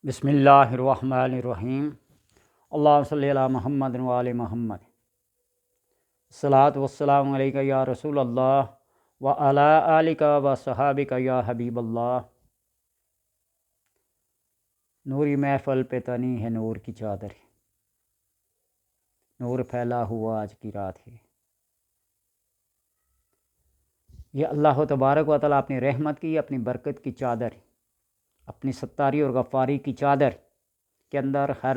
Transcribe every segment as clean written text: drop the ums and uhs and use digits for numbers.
بسم اللہ الرحمن الرحیم۔ اللہم صلی علی محمد و آل محمد۔ الصلاۃ والسلام علیکہ یا رسول اللہ و علی آلک و صحابک یا حبیب اللہ۔ نوری محفل پہ تنی ہے نور کی چادر، نور پھیلا ہوا آج کی رات ہے۔ یہ اللہ تبارک و تعالیٰ اپنی رحمت کی، اپنی برکت کی چادر، اپنی ستاری اور غفاری کی چادر کے اندر ہر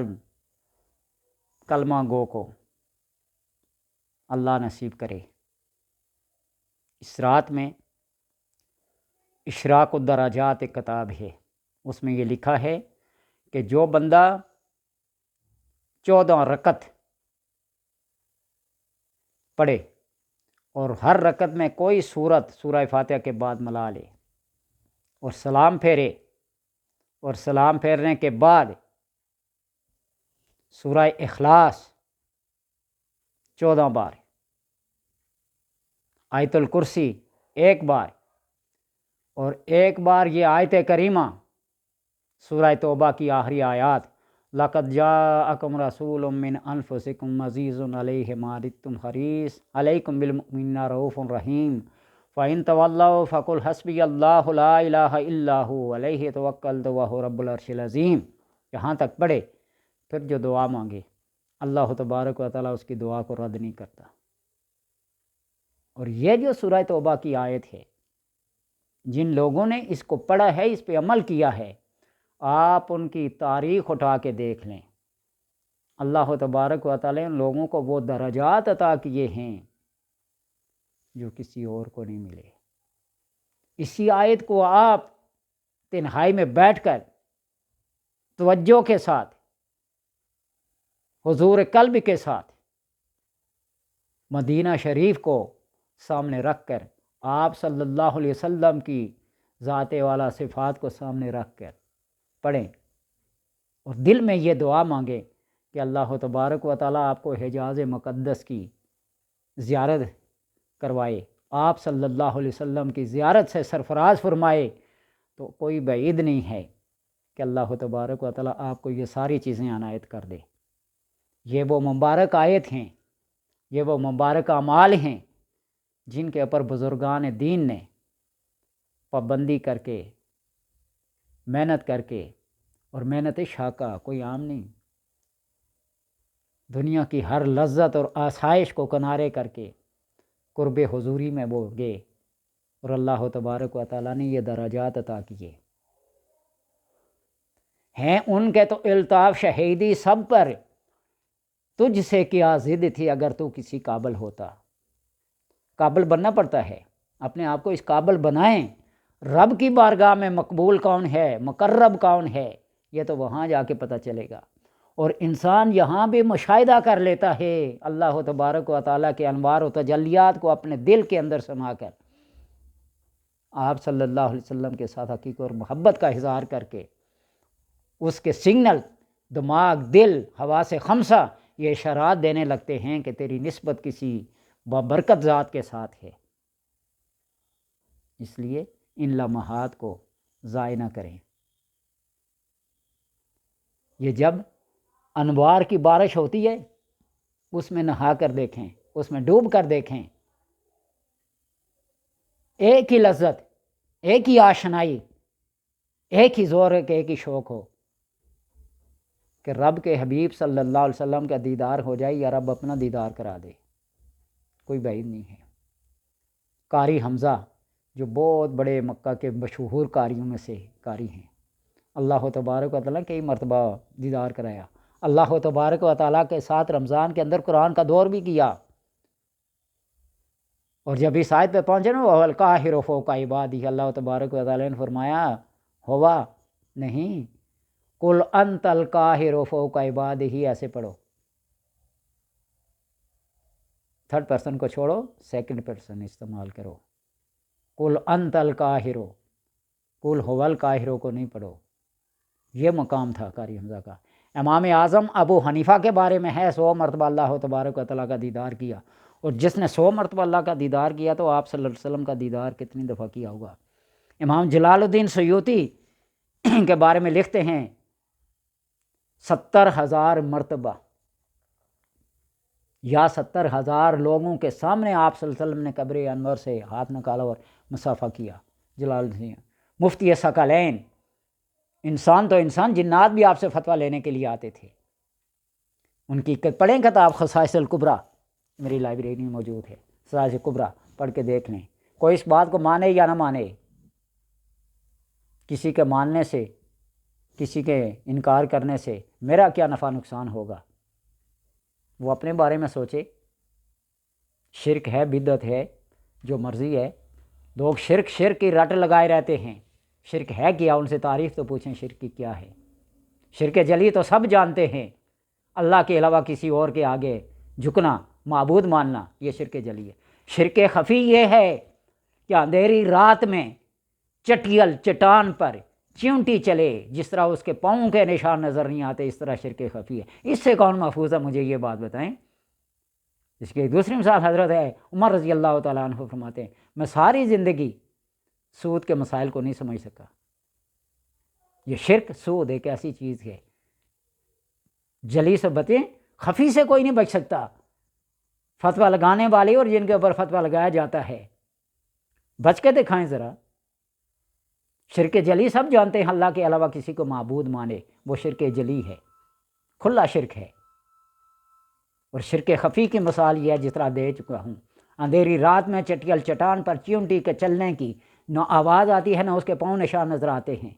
کلمہ گو کو اللہ نصیب کرے۔ اس رات میں اشراق الدرجات ایک کتاب ہے، اس میں یہ لکھا ہے کہ جو بندہ 14 رکعت پڑھے اور ہر رکعت میں کوئی سورہ فاتحہ کے بعد ملا لے اور سلام پھیرے، اور سلام پھیرنے کے بعد سورہ اخلاص 14 بار، آیت الکرسی 1 بار، اور 1 بار یہ آیت کریمہ سورہ توبہ کی آخری آیات لَقَدْ جَاءَكُمْ رَسُولٌ مِّنْ أَنفُسِكُمْ عَزِيزٌ عَلَيْهِ مَا عَنِتُّمْ حَرِيصٌ عَلَيْكُمْ بِالْمُؤْمِنِينَ رَءُوفٌ رَحِيمٌ فَإِن تَوَلَّوْا فَقُلْ حَسْبِيَ اللَّهُ لَا إِلَٰهَ إِلَّا هُوَ عَلَيْهِ تَوَكَّلْتُ وَهُوَ رَبُّ الْعَرْشِ الْعَظِيمِ۔ یہاں تک پڑھے، پھر جو دعا مانگے اللہ تبارک و تعالیٰ اس کی دعا کو رد نہیں کرتا۔ اور یہ جو سورہ توبہ کی آیت ہے، جن لوگوں نے اس کو پڑھا ہے، اس پہ عمل کیا ہے، آپ ان کی تاریخ اٹھا کے دیکھ لیں، اللہ تبارک و تعالیٰ ان لوگوں کو وہ درجات عطا کیے ہیں جو کسی اور کو نہیں ملے۔ اسی آیت کو آپ تنہائی میں بیٹھ کر توجہ کے ساتھ، حضور قلب کے ساتھ، مدینہ شریف کو سامنے رکھ کر، آپ صلی اللہ علیہ وسلم کی ذات والا صفات کو سامنے رکھ کر پڑھیں اور دل میں یہ دعا مانگیں کہ اللہ تبارک و تعالیٰ آپ کو حجاز مقدس کی زیارت کروائے، آپ صلی اللہ علیہ وسلم کی زیارت سے سرفراز فرمائے، تو کوئی بعید نہیں ہے کہ اللہ تبارک و تعالیٰ آپ کو یہ ساری چیزیں عنایت کر دے۔ یہ وہ مبارک آیت ہیں، یہ وہ مبارک اعمال ہیں جن کے اوپر بزرگان دین نے پابندی کر کے، محنت کر کے، اور محنت شاقہ کوئی عام نہیں، دنیا کی ہر لذت اور آسائش کو کنارے کر کے قرب حضوری میں وہ گئے، اور اللہ تبارک و تعالیٰ نے یہ درجات عطا کیے ہیں۔ ان کے تو الطاف شہیدی سب پر، تجھ سے کیا ضد تھی اگر تو کسی قابل ہوتا۔ قابل بننا پڑتا ہے، اپنے آپ کو اس قابل بنائیں۔ رب کی بارگاہ میں مقبول کون ہے، مقرب کون ہے، یہ تو وہاں جا کے پتہ چلے گا۔ اور انسان یہاں بھی مشاہدہ کر لیتا ہے اللہ تبارک و تعالیٰ کے انوار و تجلیات کو اپنے دل کے اندر سما کر، آپ صلی اللہ علیہ وسلم کے ساتھ حقیقت اور محبت کا اظہار کر کے، اس کے سگنل دماغ، دل، حواس خمسہ یہ اشارات دینے لگتے ہیں کہ تیری نسبت کسی بابرکت ذات کے ساتھ ہے۔ اس لیے ان لمحات کو ضائع نہ کریں۔ یہ جب انوار کی بارش ہوتی ہے، اس میں نہا کر دیکھیں، اس میں ڈوب کر دیکھیں، ایک ہی لذت، ایک ہی آشنائی، ایک ہی زور ہے کہ ایک ہی شوق ہو کہ رب کے حبیب صلی اللہ علیہ وسلم کا دیدار ہو جائے یا رب اپنا دیدار کرا دے، کوئی بعید نہیں ہے۔ قاری حمزہ جو بہت بڑے مکہ کے مشہور قاریوں میں سے قاری ہیں، اللہ تبارک و تعالیٰ کئی مرتبہ دیدار کرایا، اللہ تبارک و تعالیٰ کے ساتھ رمضان کے اندر قرآن کا دور بھی کیا، اور جب اس آیت پہ پہنچے نا وہ القاہر فوق عبادہ، اللہ تبارک و تعالیٰ نے فرمایا ہوا نہیں، قل انت القاہر فوق عبادہ، ایسے پڑھو، تھرڈ پرسن کو چھوڑو، سیکنڈ پرسن استعمال کرو، قل انت القاہر، قل هو القاہر کو نہیں پڑھو۔ یہ مقام تھا قاری حمزہ کا۔ امام اعظم ابو حنیفہ کے بارے میں ہے 100 مرتبہ اللہ تبارک و تعالیٰ کا دیدار کیا، اور جس نے 100 مرتبہ اللہ کا دیدار کیا تو آپ صلی اللہ علیہ وسلم کا دیدار کتنی دفعہ کیا ہوگا۔ امام جلال الدین سیوطی کے بارے میں لکھتے ہیں 70,000 مرتبہ یا 70,000 لوگوں کے سامنے آپ صلی اللہ علیہ وسلم نے قبر انور سے ہاتھ نکالا اور مصافحہ کیا. جلال الدین مفتی ثقلین، انسان تو انسان، جنات بھی آپ سے فتویٰ لینے کے لیے آتے تھے. ان کی پڑھیں کتاب خصائص الکبریٰ، میری لائبریری میں موجود ہے، خصائص الکبریٰ پڑھ کے دیکھ لیں. کوئی اس بات کو مانے یا نہ مانے، کسی کے ماننے سے، کسی کے انکار کرنے سے میرا کیا نفع نقصان ہوگا، وہ اپنے بارے میں سوچے. شرک ہے، بدعت ہے، جو مرضی ہے. لوگ شرک کی رٹ لگائے رہتے ہیں. شرک ہے کیا، ان سے تعریف تو پوچھیں شرک کی کیا ہے. شرک جلی تو سب جانتے ہیں، اللہ کے علاوہ کسی اور کے آگے جھکنا، معبود ماننا، یہ شرک جلی ہے. شرک خفی یہ ہے کہ اندھیری رات میں چٹیل چٹان پر چیونٹی چلے، جس طرح اس کے پاؤں کے نشان نظر نہیں آتے، اس طرح شرک خفی ہے. اس سے کون محفوظ ہے، مجھے یہ بات بتائیں. اس کی دوسری مثال حضرت ہے عمر رضی اللہ تعالیٰ عنہ فرماتے ہیں، میں ساری زندگی سود کے مسائل کو نہیں سمجھ سکا. یہ شرک، سود ایک ایسی چیز ہے جلی سے بچیں، خفی سے کوئی نہیں بچ سکتا. فتویٰ لگانے والے اور جن کے اوپر فتویٰ لگایا جاتا ہے، بچ کے دکھائیں ذرا. شرک جلی سب جانتے ہیں، اللہ کے علاوہ کسی کو معبود مانے، وہ شرک جلی ہے، کھلا شرک ہے. اور شرک خفی کی مثال یہ ہے جس طرح دے چکا ہوں. اندھیری رات میں چٹیل چٹان پر چیونٹی کے چلنے کی نہ آواز آتی ہے، نہ اس کے پاؤں نشان نظر آتے ہیں.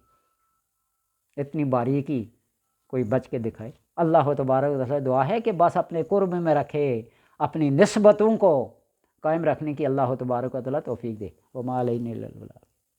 اتنی باریکی کوئی بچ کے دکھائے. اللہ تبارک و تعالی دعا ہے کہ بس اپنے قرب میں رکھے، اپنی نسبتوں کو قائم رکھنے کی اللہ تبارک و تعالی توفیق دے. وما علینا الا البلاغ.